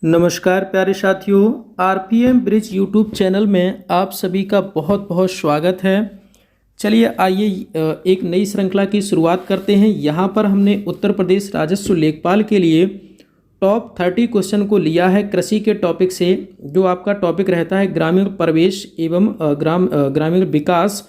नमस्कार प्यारे साथियों, आरपीएम ब्रिज यूट्यूब चैनल में आप सभी का बहुत बहुत स्वागत है। चलिए आइए एक नई श्रृंखला की शुरुआत करते हैं। यहाँ पर हमने उत्तर प्रदेश राजस्व लेखपाल के लिए टॉप 30 क्वेश्चन को लिया है कृषि के टॉपिक से। जो आपका टॉपिक रहता है ग्रामीण परिवेश एवं ग्रामीण विकास,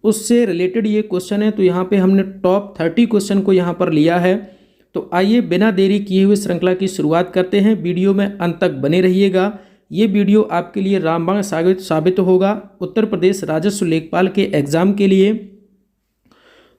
उससे रिलेटेड ये क्वेश्चन है। तो यहाँ पे हमने टॉप 30 क्वेश्चन को यहाँ पर लिया है। तो आइए बिना देरी किए हुए श्रृंखला की शुरुआत करते हैं। वीडियो में अंत तक बने रहिएगा। ये वीडियो आपके लिए रामबाण साबित होगा उत्तर प्रदेश राजस्व लेखपाल के एग्ज़ाम के लिए।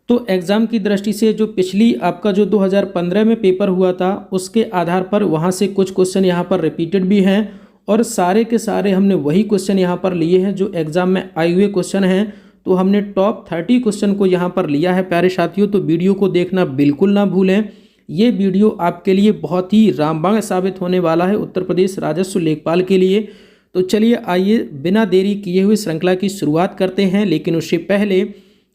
तो एग्ज़ाम की दृष्टि से जो पिछली आपका जो 2015 में पेपर हुआ था, उसके आधार पर वहाँ से कुछ क्वेश्चन यहाँ पर रिपीटेड भी हैं और सारे के सारे हमने वही क्वेश्चन यहाँ पर लिए हैं जो एग्ज़ाम में आए हुए क्वेश्चन हैं। तो हमने टॉप 30 क्वेश्चन को यहाँ पर लिया है प्यारे साथियों। तो वीडियो को देखना बिल्कुल ना भूलें। ये वीडियो आपके लिए बहुत ही रामबाण साबित होने वाला है उत्तर प्रदेश राजस्व लेखपाल के लिए। तो चलिए आइए बिना देरी किए हुए श्रृंखला की शुरुआत करते हैं। लेकिन उससे पहले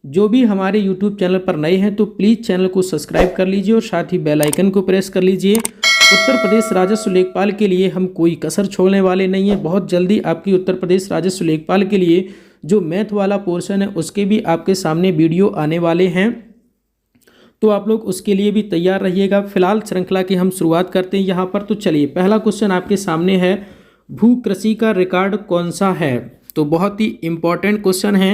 जो भी हमारे YouTube चैनल पर नए हैं तो प्लीज़ चैनल को सब्सक्राइब कर लीजिए और साथ ही बेल आइकन को प्रेस कर लीजिए। उत्तर प्रदेश राजस्व लेखपाल के लिए हम कोई कसर छोड़ने वाले नहीं है। बहुत जल्दी आपकी उत्तर प्रदेश राजस्व लेखपाल के लिए जो मैथ वाला पोर्शन है उसके भी आपके सामने वीडियो आने वाले हैं। तो आप लोग उसके लिए भी तैयार रहिएगा। फिलहाल श्रृंखला की हम शुरुआत करते हैं यहाँ पर। तो चलिए पहला क्वेश्चन आपके सामने है, भू कृषि का रिकॉर्ड कौन सा है। तो बहुत ही इम्पॉर्टेंट क्वेश्चन है।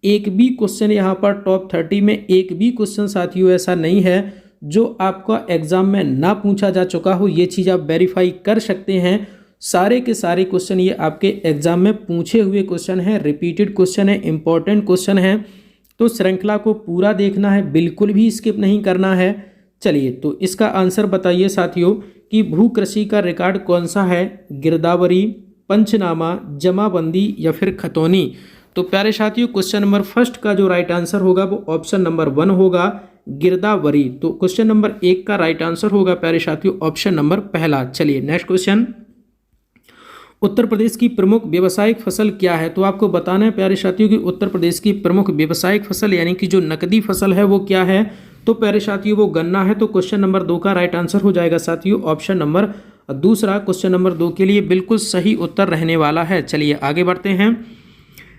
एक भी क्वेश्चन यहाँ पर टॉप 30 में एक भी क्वेश्चन साथियों ऐसा नहीं है जो आपका एग्जाम में ना पूछा जा चुका हो। ये चीज़ आप वेरीफाई कर सकते हैं। सारे के सारे क्वेश्चन ये आपके एग्जाम में पूछे हुए क्वेश्चन हैं, रिपीटेड क्वेश्चन है, इंपॉर्टेंट क्वेश्चन है। तो श्रृंखला को पूरा देखना है, बिल्कुल भी स्किप नहीं करना है। चलिए तो इसका आंसर बताइए साथियों कि भू कृषि का रिकॉर्ड कौन सा है, गिरदावरी, पंचनामा, जमाबंदी या फिर खतौनी। तो प्यारे साथियों क्वेश्चन नंबर फर्स्ट का जो राइट आंसर होगा वो ऑप्शन नंबर 1 होगा, गिरदावरी। तो क्वेश्चन नंबर 1 का राइट आंसर होगा प्यारे साथियों ऑप्शन नंबर पहला। चलिए नेक्स्ट क्वेश्चन, उत्तर प्रदेश की प्रमुख व्यावसायिक फसल क्या है। तो आपको बताना है प्यारे साथियों कि उत्तर प्रदेश की प्रमुख व्यावसायिक फसल यानी कि जो नकदी फसल है वो क्या है। तो प्यारे साथियों वो गन्ना है। तो क्वेश्चन नंबर 2 का राइट आंसर हो जाएगा साथियों ऑप्शन नंबर दूसरा। क्वेश्चन नंबर 2 के लिए बिल्कुल सही उत्तर रहने वाला है। चलिए आगे बढ़ते हैं।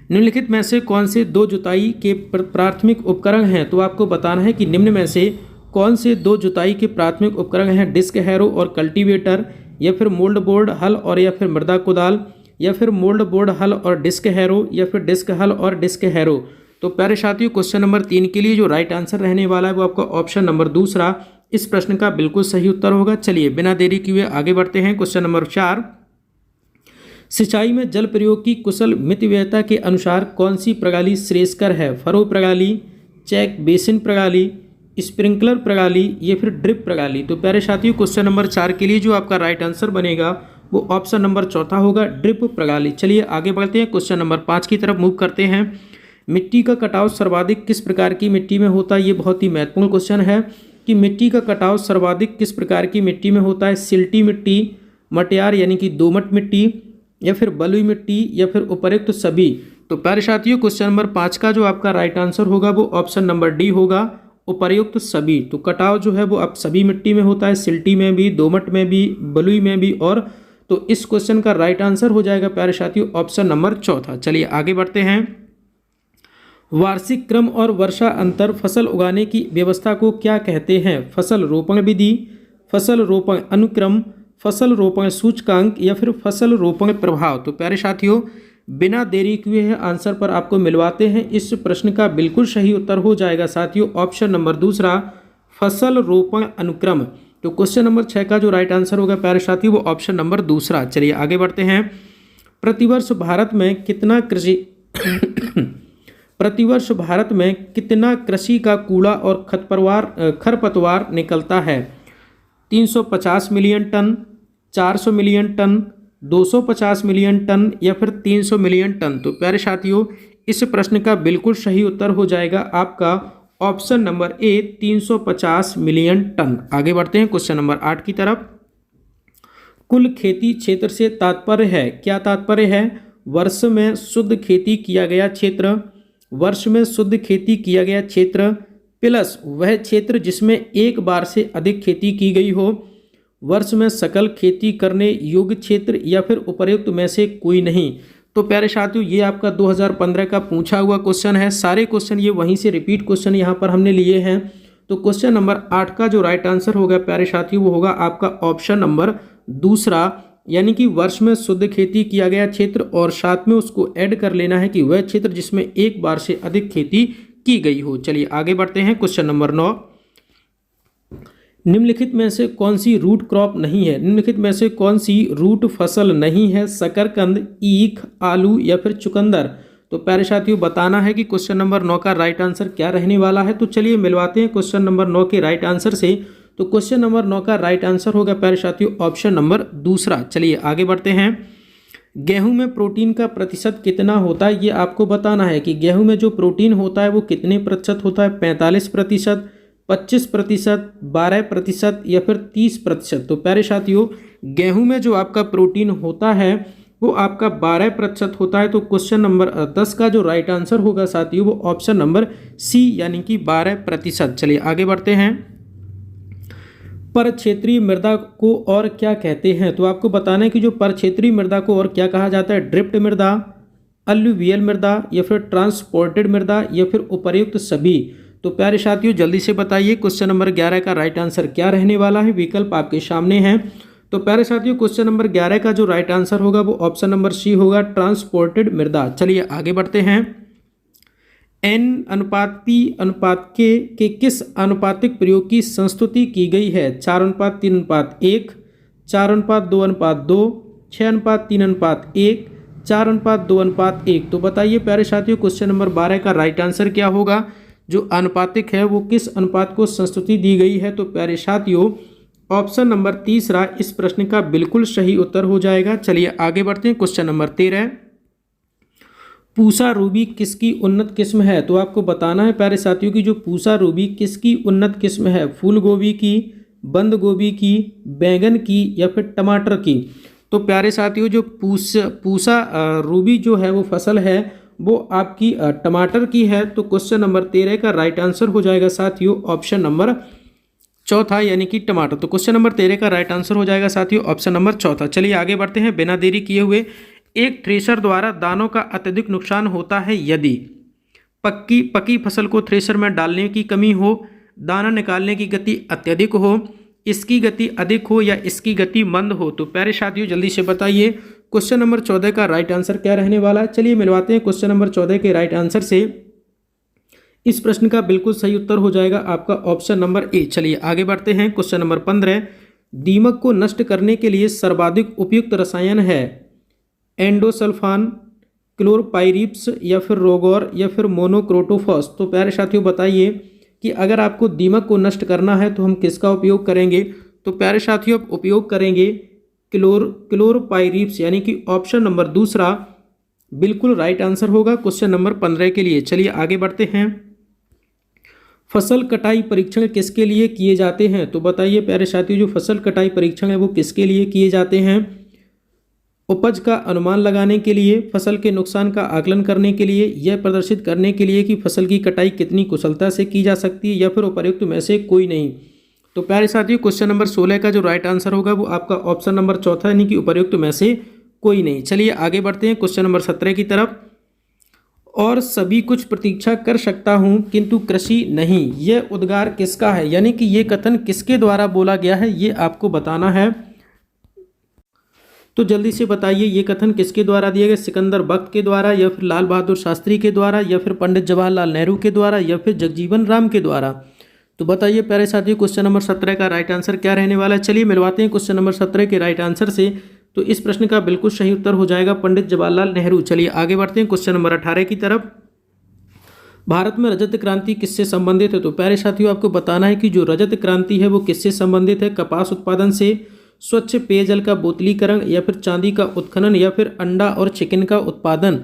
निम्नलिखित में से कौन से 2 जुताई के प्राथमिक उपकरण हैं। तो आपको बताना है कि निम्न में से कौन से 2 जुताई के प्राथमिक उपकरण हैं, डिस्क हैरो और कल्टीवेटर, या फिर मोल्ड बोर्ड हल और या फिर मृदा कुदाल, या फिर मोल्ड बोर्ड हल और डिस्क हैरो, या फिर डिस्क हल और डिस्क हैरो। तो प्यारे साथियों क्वेश्चन नंबर 3 के लिए जो राइट आंसर रहने वाला है वो आपका ऑप्शन नंबर दूसरा इस प्रश्न का बिल्कुल सही उत्तर होगा। चलिए बिना देरी किए आगे बढ़ते हैं। क्वेश्चन नंबर 4, सिंचाई में जल प्रयोग की कुशल मितव्ययता के अनुसार कौन सी प्रणाली श्रेयस्कर है, फरो प्रणाली, चेक बेसिन प्रणाली, स्प्रिंकलर प्रणाली या फिर ड्रिप प्रणाली। तो प्यारे साथियों क्वेश्चन नंबर 4 के लिए जो आपका राइट आंसर बनेगा वो ऑप्शन नंबर चौथा होगा, ड्रिप प्रणाली। चलिए आगे बढ़ते हैं। क्वेश्चन नंबर 5 की तरफ मूव करते हैं। मिट्टी का कटाव सर्वाधिक किस प्रकार की मिट्टी में होता है। ये बहुत ही महत्वपूर्ण क्वेश्चन है कि मिट्टी का कटाव सर्वाधिक किस प्रकार की मिट्टी में होता है, सिल्टी मिट्टी, मटियार यानी कि दोमट मिट्टी, या फिर बलुई मिट्टी, या फिर उपर्युक्त सभी। तो प्यारे साथियों क्वेश्चन नंबर 5 का जो आपका राइट आंसर होगा वो ऑप्शन नंबर डी होगा, उपर्युक्त सभी। तो कटाव जो है वो अब सभी मिट्टी में होता है, सिल्टी में भी, दोमट में भी, बलुई में भी। और तो इस क्वेश्चन का राइट आंसर हो जाएगा प्यारे साथियों ऑप्शन नंबर चौथा। चलिए आगे बढ़ते हैं। वार्षिक क्रम और वर्षा अंतर फसल उगाने की व्यवस्था को क्या कहते हैं, फसल रोपण विधि, फसल रोपण अनुक्रम, फसल रोपण सूचकांक या फिर फसल रोपण प्रभाव। तो प्यारे साथियों बिना देरी किए आंसर पर आपको मिलवाते हैं। इस प्रश्न का बिल्कुल सही उत्तर हो जाएगा साथियों ऑप्शन नंबर दूसरा, फसल रोपण अनुक्रम। तो क्वेश्चन नंबर 6 का जो राइट आंसर होगा प्यारे साथियों वो ऑप्शन नंबर दूसरा। चलिए आगे बढ़ते हैं। प्रतिवर्ष भारत में कितना कृषि प्रतिवर्ष भारत में कितना कृषि का कूड़ा और खरपतवार निकलता है, 350 million ton, 400 million ton, 250 million ton या फिर 300 मिलियन टन। तो प्यारे साथियों इस प्रश्न का बिल्कुल सही उत्तर हो जाएगा आपका option number A, 350 million ton. आगे बढ़ते हैं क्वेश्चन नंबर 8 की तरफ। कुल खेती क्षेत्र से तात्पर्य है, क्या तात्पर्य है, वर्ष में शुद्ध खेती किया गया क्षेत्र, वर्ष में शुद्ध खेती किया गया क्षेत्र प्लस वह क्षेत्र जिसमें एक बार से अधिक खेती की गई हो, वर्ष में सकल खेती करने योग्य क्षेत्र या फिर उपर्युक्त में से कोई नहीं। तो प्यारे साथियों, ये आपका 2015 का पूछा हुआ क्वेश्चन है। सारे क्वेश्चन ये वहीं से रिपीट क्वेश्चन यहाँ पर हमने लिए हैं। तो क्वेश्चन नंबर 8 का जो राइट आंसर होगा प्यारे साथियों वो होगा आपका ऑप्शन नंबर दूसरा, यानी कि वर्ष में शुद्ध खेती किया गया क्षेत्र और साथ में उसको ऐड कर लेना है कि वह क्षेत्र जिसमें एक बार से अधिक खेती की गई हो। चलिए आगे बढ़ते हैं। क्वेश्चन नंबर 9, निम्नलिखित में से कौन सी रूट क्रॉप नहीं है? निम्नलिखित में से कौन सी रूट फसल नहीं है? शकरकंद, ईख, आलू या फिर चुकंदर। तो प्यारे साथियों बताना है कि क्वेश्चन नंबर 9 का राइट आंसर क्या रहने वाला है। तो चलिए मिलवाते हैं क्वेश्चन नंबर 9 के राइट आंसर से। तो क्वेश्चन नंबर 9 का राइट आंसर होगा प्यारे साथियों ऑप्शन नंबर दूसरा। चलिए आगे बढ़ते हैं। गेहूं में प्रोटीन का प्रतिशत कितना होता है ये आपको बताना है कि गेहूं में जो प्रोटीन होता है वो कितने प्रतिशत होता है? 45%, 25%, 12% या फिर 30%। तो प्यारे साथियों गेहूं में जो आपका प्रोटीन होता है वो आपका 12% होता है। तो क्वेश्चन नंबर 10 का जो राइट आंसर होगा साथियों वो ऑप्शन नंबर सी यानी कि 12%। चलिए आगे बढ़ते हैं। पर क्षेत्रीय मृदा को और क्या कहते हैं? तो आपको बताना है कि जो पर क्षेत्रीय मृदा को और क्या कहा जाता है? ड्रिफ्ट मृदा, अलुवियल मृदा या फिर ट्रांसपोर्टेड मृदा या फिर उपर्युक्त सभी। तो प्यारे साथियों जल्दी से बताइए क्वेश्चन नंबर 11 का राइट आंसर क्या रहने वाला है? विकल्प आपके सामने हैं। तो प्यारे साथियों क्वेश्चन नंबर 11 का जो राइट आंसर होगा वो ऑप्शन नंबर सी होगा, ट्रांसपोर्टेड मृदा। चलिए आगे बढ़ते हैं। n अनुपात p अनुपात के किस अनुपातिक प्रयोग की संस्तुति की गई है? 4:3:1, 4:2:2, 6:3:1, 4:2:1। तो बताइए प्यारे साथियों क्वेश्चन नंबर 12 का राइट आंसर क्या होगा? जो अनुपातिक है वो किस अनुपात को संस्तुति दी गई है? तो प्यारे साथियों ऑप्शन नंबर तीसरा इस प्रश्न का बिल्कुल सही उत्तर हो जाएगा। चलिए आगे बढ़ते हैं। क्वेश्चन नंबर 13, पूसा रूबी किसकी उन्नत किस्म है? तो आपको बताना है प्यारे साथियों की जो पूसा रूबी किसकी उन्नत किस्म है? फूल गोभी की, बंद गोभी की, बैंगन की या फिर टमाटर की। तो प्यारे साथियों जो पूसा रूबी जो है वो फसल है वो आपकी टमाटर की है। तो क्वेश्चन नंबर 13 का राइट आंसर हो जाएगा साथियों ऑप्शन नंबर चौथा यानी कि टमाटर। तो क्वेश्चन नंबर 13 का राइट आंसर हो जाएगा साथियों ऑप्शन नंबर चौथा। चलिए आगे बढ़ते हैं। बिना देरी किए हुए, एक थ्रेशर द्वारा दानों का अत्यधिक नुकसान होता है यदि पकी फसल को थ्रेशर में डालने की कमी हो, दाना निकालने की गति अत्यधिक हो, इसकी गति अधिक हो या इसकी गति मंद हो। तो प्यारे साथियों जल्दी से बताइए क्वेश्चन नंबर 14 का राइट आंसर क्या रहने वाला है? चलिए मिलवाते हैं क्वेश्चन नंबर 14 के राइट आंसर से। इस प्रश्न का बिल्कुल सही उत्तर हो जाएगा आपका ऑप्शन नंबर ए। चलिए आगे बढ़ते हैं। क्वेश्चन नंबर 15, दीमक को नष्ट करने के लिए सर्वाधिक उपयुक्त रसायन है एंडोसल्फान, क्लोरपाइरिप्स या फिर रोगोर या फिर मोनोक्रोटोफॉस। तो प्यारे साथियों बताइए कि अगर आपको दीमक को नष्ट करना है तो हम किसका उपयोग करेंगे? तो प्यारे साथियों आप उपयोग करेंगे क्लोरपाइरिप्स यानी कि ऑप्शन नंबर दूसरा बिल्कुल राइट आंसर होगा क्वेश्चन नंबर 15 के लिए। चलिए आगे बढ़ते हैं। फसल कटाई परीक्षण किसके लिए किए जाते हैं? तो बताइए प्यारे साथियों जो फसल कटाई परीक्षण है वो किसके लिए किए जाते हैं? उपज का अनुमान लगाने के लिए, फसल के नुकसान का आकलन करने के लिए, यह प्रदर्शित करने के लिए कि फसल की कटाई कितनी कुशलता से की जा सकती है या फिर उपर्युक्त में से कोई नहीं। तो प्यारे साथियों क्वेश्चन नंबर 16 का जो राइट आंसर होगा वो आपका ऑप्शन नंबर चौथा यानी कि उपर्युक्त में से कोई नहीं। चलिए आगे बढ़ते हैं क्वेश्चन नंबर 17 की तरफ। और सभी कुछ प्रतीक्षा कर सकता हूं किंतु कृषि नहीं, यह उद्गार किसका है? यानी कि ये कथन किसके द्वारा बोला गया है ये आपको बताना है। तो जल्दी से बताइए ये कथन किसके द्वारा दिया गया? सिकंदर बख्त के द्वारा या फिर लाल बहादुर शास्त्री के द्वारा या फिर पंडित जवाहरलाल नेहरू के द्वारा या फिर जगजीवन राम के द्वारा। तो बताइए प्यारे साथियों क्वेश्चन नंबर 17 का राइट आंसर क्या रहने वाला है? चलिए मिलवाते हैं क्वेश्चन नंबर 17 के राइट आंसर से। तो इस प्रश्न का बिल्कुल सही उत्तर हो जाएगा पंडित जवाहरलाल नेहरू। चलिए आगे बढ़ते हैं क्वेश्चन नंबर 18 की तरफ। भारत में रजत क्रांति किससे संबंधित है? तो प्यारे साथियों आपको बताना है कि जो रजत क्रांति है वो किससे संबंधित है? कपास उत्पादन से, स्वच्छ पेयजल का बोतलीकरण या फिर चांदी का उत्खनन या फिर अंडा और चिकन का उत्पादन।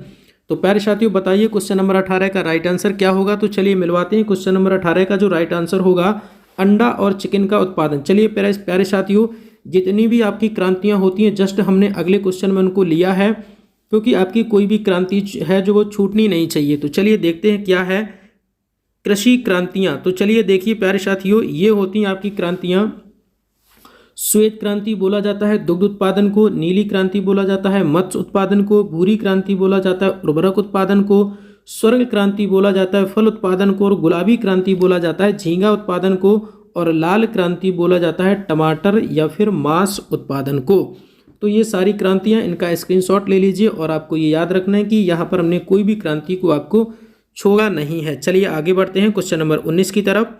तो प्यारे साथियों बताइए क्वेश्चन नंबर 18 का राइट आंसर क्या होगा? तो चलिए मिलवाते हैं क्वेश्चन नंबर 18 का जो राइट आंसर होगा अंडा और चिकन का उत्पादन। चलिए प्यारे साथियों जितनी भी आपकी क्रांतियां होती हैं जस्ट हमने अगले क्वेश्चन में उनको लिया है क्योंकि आपकी कोई भी क्रांति है जो वो छूटनी नहीं चाहिए। तो चलिए देखते हैं क्या है कृषि क्रांतियां। तो चलिए देखिए प्यारे साथियों ये होती हैं आपकी क्रांतियां। श्वेत क्रांति बोला जाता है दुग्ध उत्पादन को, नीली क्रांति बोला जाता है मत्स्य उत्पादन को, भूरी क्रांति बोला जाता है उर्वरक उत्पादन को, स्वर्ण क्रांति बोला जाता है फल उत्पादन को, और गुलाबी क्रांति बोला जाता है झींगा उत्पादन को, और लाल क्रांति बोला जाता है टमाटर या फिर मांस उत्पादन को। तो ये सारी क्रांतियाँ, इनका स्क्रीनशॉट ले लीजिए और आपको ये याद रखना है कि यहाँ पर हमने कोई भी क्रांति को आपको छोड़ा नहीं है। चलिए आगे बढ़ते हैं क्वेश्चन नंबर 19 की तरफ।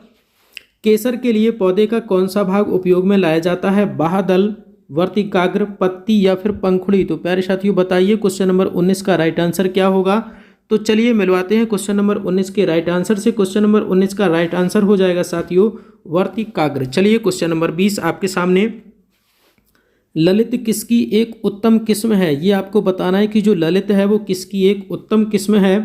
केसर के लिए पौधे का कौन सा भाग उपयोग में लाया जाता है? बाह्यदल, वर्तिकाग्र, पत्ती या फिर पंखुड़ी? तो प्यारे साथियों बताइए क्वेश्चन नंबर 19 का राइट आंसर क्या होगा। तो चलिए मिलवाते हैं क्वेश्चन नंबर 19 के राइट आंसर से। क्वेश्चन नंबर 19 का राइट आंसर हो जाएगा साथियों वर्तिकाग्र। चलिए क्वेश्चन नंबर 20 आपके सामने। ललित किसकी एक उत्तम किस्म है? ये आपको बताना है कि जो ललित है वो किसकी एक उत्तम किस्म है।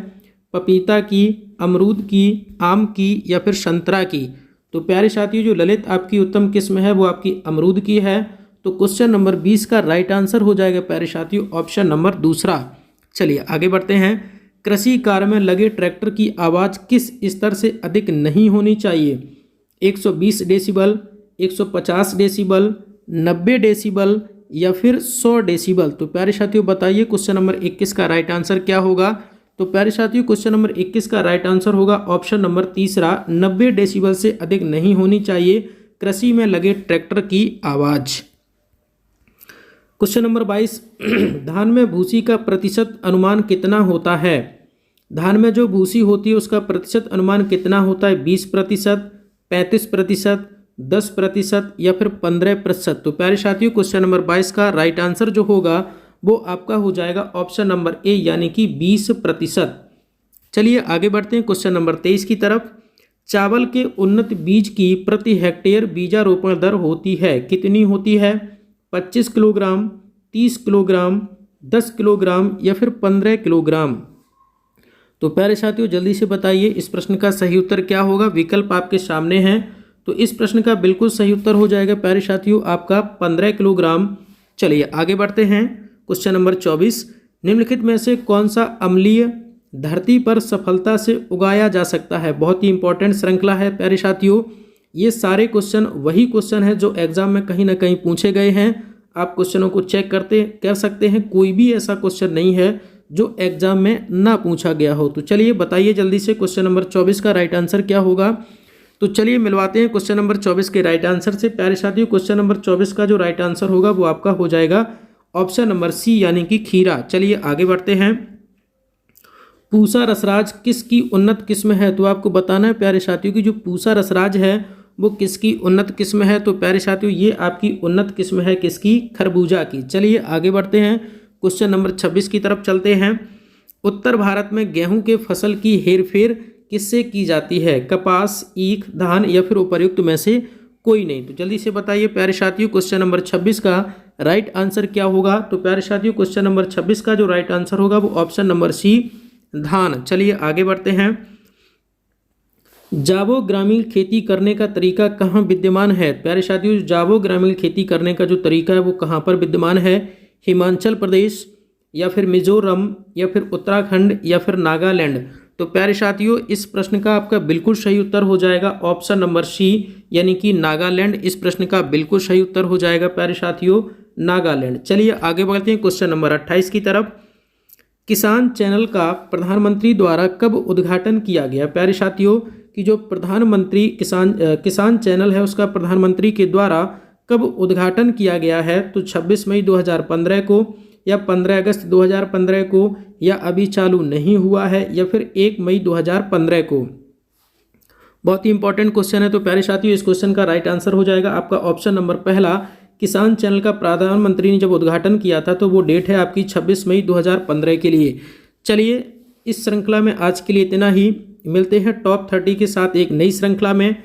पपीता की, अमरूद की, आम की या फिर संतरा की? तो प्यारे साथियों जो ललित आपकी उत्तम किस्म है वो आपकी अमरूद की है। तो क्वेश्चन नंबर 20 का राइट आंसर हो जाएगा प्यारे साथियों ऑप्शन नंबर दूसरा। चलिए आगे बढ़ते हैं। कृषि कार्य में लगे ट्रैक्टर की आवाज़ किस स्तर से अधिक नहीं होनी चाहिए? 120 डेसिबल, 150 डेसिबल, 90 डेसिबल या फिर 100 डेसिबल? तो प्यारे साथियों बताइए क्वेश्चन नंबर 21 का राइट आंसर क्या होगा। तो प्यारे साथियों क्वेश्चन नंबर 21 का राइट आंसर होगा ऑप्शन नंबर तीसरा, 90 डेसिबल से अधिक नहीं होनी चाहिए कृषि में लगे ट्रैक्टर की आवाज़। क्वेश्चन नंबर 22, धान में भूसी का प्रतिशत अनुमान कितना होता है? धान में जो भूसी होती है उसका प्रतिशत अनुमान कितना होता है? 20%, 35%, 10% या फिर 15%? तो प्यारे साथियों क्वेश्चन नंबर 22 का राइट आंसर जो होगा वो आपका हो जाएगा ऑप्शन नंबर ए यानी कि 20%। चलिए आगे बढ़ते हैं क्वेश्चन नंबर 23 की तरफ। चावल के उन्नत बीज की प्रति हेक्टेयर बीजारोपण दर होती है, कितनी होती है? 25 किलोग्राम, 30 किलोग्राम, 10 किलोग्राम या फिर 15 किलोग्राम? तो प्यारे साथियों जल्दी से बताइए इस प्रश्न का सही उत्तर क्या होगा। विकल्प आपके सामने हैं। तो इस प्रश्न का बिल्कुल सही उत्तर हो जाएगा प्यारे साथियों आपका 15 किलोग्राम। चलिए आगे बढ़ते हैं क्वेश्चन नंबर 24। निम्नलिखित में से कौन सा अम्लीय धरती पर सफलता से उगाया जा सकता है? बहुत ही इंपॉर्टेंट श्रृंखला है प्यारे साथियों। ये सारे क्वेश्चन वही क्वेश्चन है जो एग्जाम में कहीं ना कहीं पूछे गए हैं। आप क्वेश्चनों को चेक कर सकते हैं, कोई भी ऐसा क्वेश्चन नहीं है जो एग्जाम में ना पूछा गया हो। तो चलिए बताइए जल्दी से क्वेश्चन नंबर 24 का राइट आंसर क्या होगा। तो चलिए मिलवाते हैं क्वेश्चन नंबर 24 के राइट आंसर से। प्यारे साथियों क्वेश्चन नंबर 24 का जो राइट आंसर होगा वो आपका हो जाएगा ऑप्शन नंबर सी यानी कि खीरा। चलिए आगे बढ़ते हैं। पूसा रसराज किसकी उन्नत किस्म है? तो आपको बताना है प्यारे साथियों की जो पूसा रसराज है वो किसकी उन्नत किस्म है। तो प्यारे साथियों ये आपकी उन्नत किस्म है किसकी? खरबूजा की। चलिए आगे बढ़ते हैं क्वेश्चन नंबर 26 की तरफ चलते हैं। उत्तर भारत में गेहूं के फसल की हेरफेर किससे की जाती है? कपास, ईख, धान या फिर उपर्युक्त में से कोई नहीं? तो जल्दी से बताइए प्यारे साथियों क्वेश्चन नंबर 26 का राइट आंसर क्या होगा। तो प्यारे साथियों क्वेश्चन नंबर 26 का जो राइट आंसर होगा वो ऑप्शन नंबर सी धान। चलिए आगे बढ़ते हैं। जावो ग्रामीण खेती करने का तरीका कहाँ विद्यमान है? प्यारे साथियों जावो ग्रामीण खेती करने का जो तरीका है वो कहाँ पर विद्यमान है? हिमाचल प्रदेश या फिर मिजोरम या फिर उत्तराखंड या फिर नागालैंड? तो प्यारे साथियों इस प्रश्न का आपका बिल्कुल सही उत्तर हो जाएगा ऑप्शन नंबर सी यानी कि नागालैंड। इस प्रश्न का बिल्कुल सही उत्तर हो जाएगा प्यारे साथियों नागालैंड। चलिए आगे बढ़ते हैं क्वेश्चन नंबर 28 की तरफ। किसान चैनल का प्रधानमंत्री द्वारा कब उद्घाटन किया गया? प्यारे साथियों कि जो प्रधानमंत्री किसान चैनल है उसका प्रधानमंत्री के द्वारा कब उद्घाटन किया गया है? तो 26 मई 2015 को या 15 अगस्त 2015 को या अभी चालू नहीं हुआ है या फिर 1 मई 2015 को? बहुत ही इंपॉर्टेंट क्वेश्चन है। तो प्यारे साथियों इस क्वेश्चन का राइट आंसर हो जाएगा आपका ऑप्शन नंबर पहला। किसान चैनल का प्रधानमंत्री ने जब उद्घाटन किया था तो वो डेट है आपकी 26 मई 2015 के लिए। चलिए इस श्रृंखला में आज के लिए इतना ही। मिलते हैं टॉप 30 के साथ एक नई श्रृंखला में।